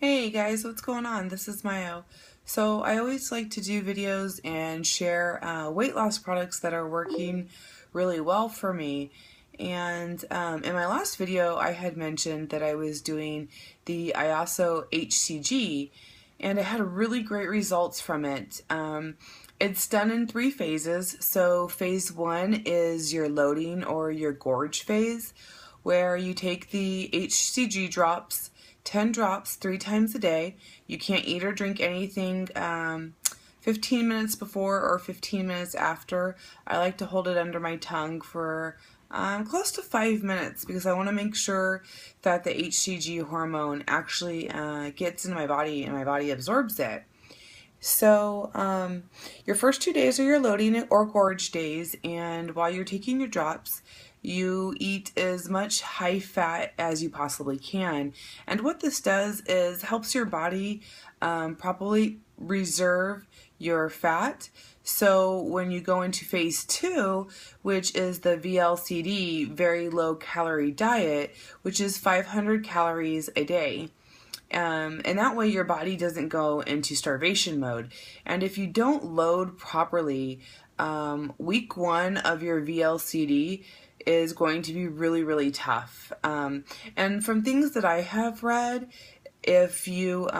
Hey guys, what's going on? This is Mayo. So I always like to do videos and share weight loss products that are working really well for me. And in my last video, I had mentioned that I was doing the Iaso HCG, and I had really great results from it. It's done in 3 phases. So phase 1 is your loading or your gorge phase, where you take the HCG drops, 10 drops 3 times a day. You can't eat or drink anything 15 minutes before or 15 minutes after. I like to hold it under my tongue for close to 5 minutes because I want to make sure that the HCG hormone actually gets into my body and my body absorbs it. So your first 2 days are your loading or gorge days, and while you're taking your drops, you eat as much high fat as you possibly can. And what this does is helps your body properly reserve your fat. So when you go into phase 2, which is the VLCD, very low calorie diet, which is 500 calories a day. And that way your body doesn't go into starvation mode. And if you don't load properly, week 1 of your VLCD is going to be really tough. And from things that I have read, if you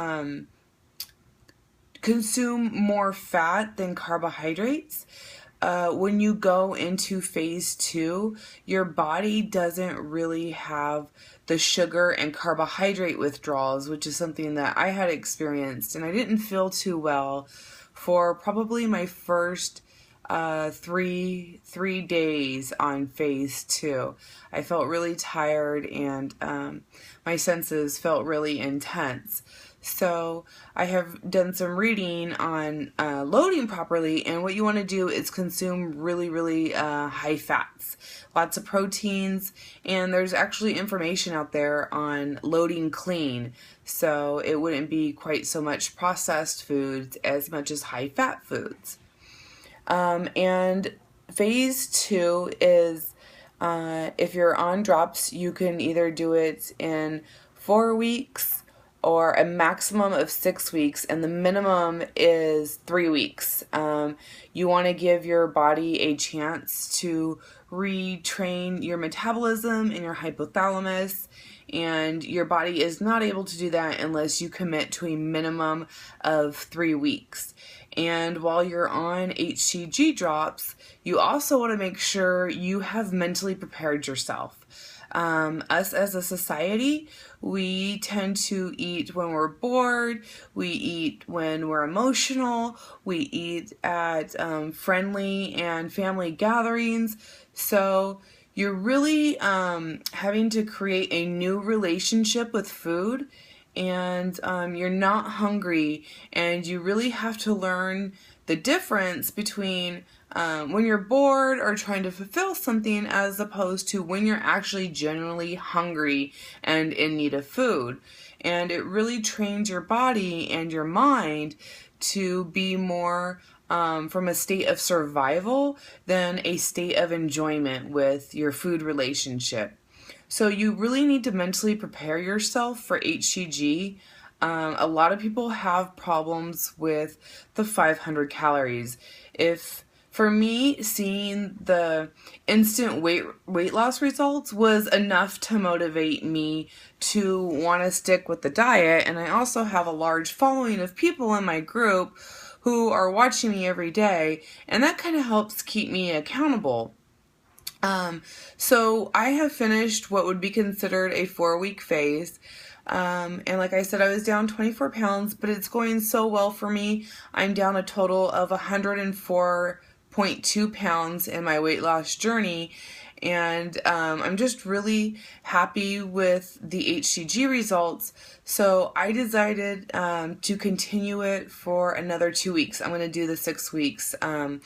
consume more fat than carbohydrates, when you go into phase 2, your body doesn't really have the sugar and carbohydrate withdrawals, which is something that I had experienced, and I didn't feel too well for probably my first three days on phase 2. I felt really tired, and my senses felt really intense. So I have done some reading on loading properly, and what you want to do is consume really high fats, lots of proteins, and there's actually information out there on loading clean, so it wouldn't be quite so much processed foods as much as high fat foods. And phase 2 is if you're on drops, you can either do it in 4 weeks or a maximum of 6 weeks, and the minimum is 3 weeks. You want to give your body a chance to retrain your metabolism and your hypothalamus, and your body is not able to do that unless you commit to a minimum of 3 weeks. And while you're on HCG drops, you also want to make sure you have mentally prepared yourself. Us as a society, we tend to eat when we're bored, we eat when we're emotional, we eat at friendly and family gatherings. So you're really having to create a new relationship with food, and you're not hungry, and you really have to learn the difference between when you're bored or trying to fulfill something as opposed to when you're actually genuinely hungry and in need of food. And it really trains your body and your mind to be more from a state of survival than a state of enjoyment with your food relationship. So you really need to mentally prepare yourself for HCG. A lot of people have problems with the 500 calories. For me, seeing the instant weight loss results was enough to motivate me to want to stick with the diet. And I also have a large following of people in my group who are watching me every day, and that kind of helps keep me accountable. So I have finished what would be considered a 4-week phase. And like I said, I was down 24 pounds, but it's going so well for me. I'm down a total of 104.2 pounds in my weight loss journey. And I'm just really happy with the HCG results. So I decided to continue it for another 2 weeks. I'm going to do the 6 weeks on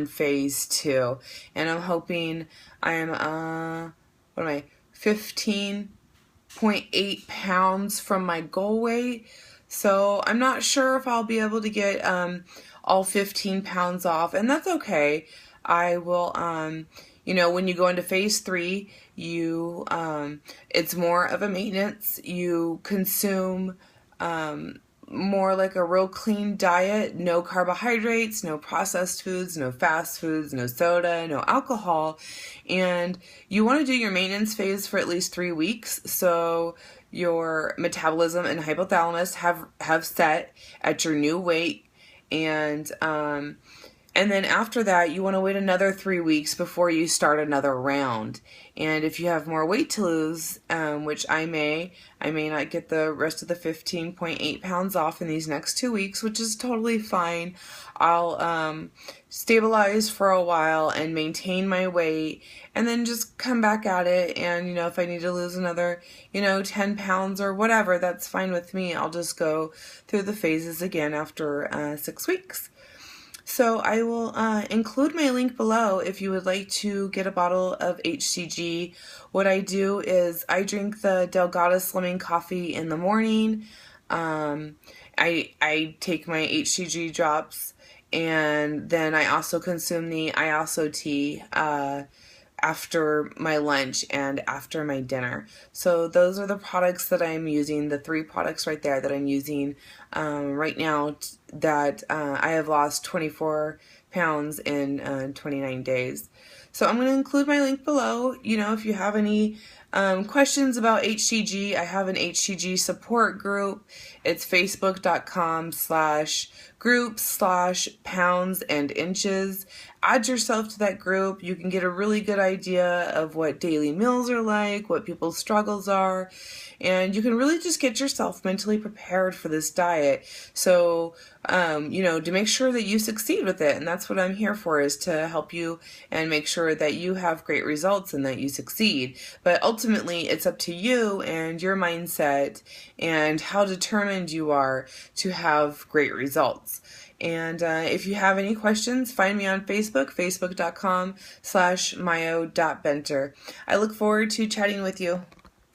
phase 2. And I'm hoping I'm, 15.8 pounds from my goal weight. So I'm not sure if I'll be able to get all 15 pounds off, and that's okay. I will, when you go into phase 3, it's more of a maintenance. You consume more like a real clean diet, no carbohydrates, no processed foods, no fast foods, no soda, no alcohol. And you want to do your maintenance phase for at least 3 weeks, so your metabolism and hypothalamus have set at your new weight. And then after that, you want to wait another 3 weeks before you start another round. And if you have more weight to lose, which I may not get the rest of the 15.8 pounds off in these next 2 weeks, which is totally fine. I'll stabilize for a while and maintain my weight, and then just come back at it. And, if I need to lose another, 10 pounds or whatever, that's fine with me. I'll just go through the phases again after 6 weeks. So I will include my link below if you would like to get a bottle of HCG. What I do is I drink the Delgado Slimming coffee in the morning. I take my HCG drops, and then I also consume the Iaso tea after my lunch and after my dinner. So those are the products that I'm using, the 3 products right there that I'm using right now that I have lost 24 pounds in 29 days. So I'm going to include my link below. If you have any questions about HCG, I have an HCG support group. It's facebook.com/group/pounds and inches. Add yourself to that group. You can get a really good idea of what daily meals are like, what people's struggles are, and you can really just get yourself mentally prepared for this diet. So, to make sure that you succeed with it. And that's what I'm here for, is to help you and make sure that you have great results and that you succeed. But ultimately, it's up to you and your mindset and how determined you are to have great results. And if you have any questions, find me on Facebook, facebook.com/Mayo.Benter. I look forward to chatting with you.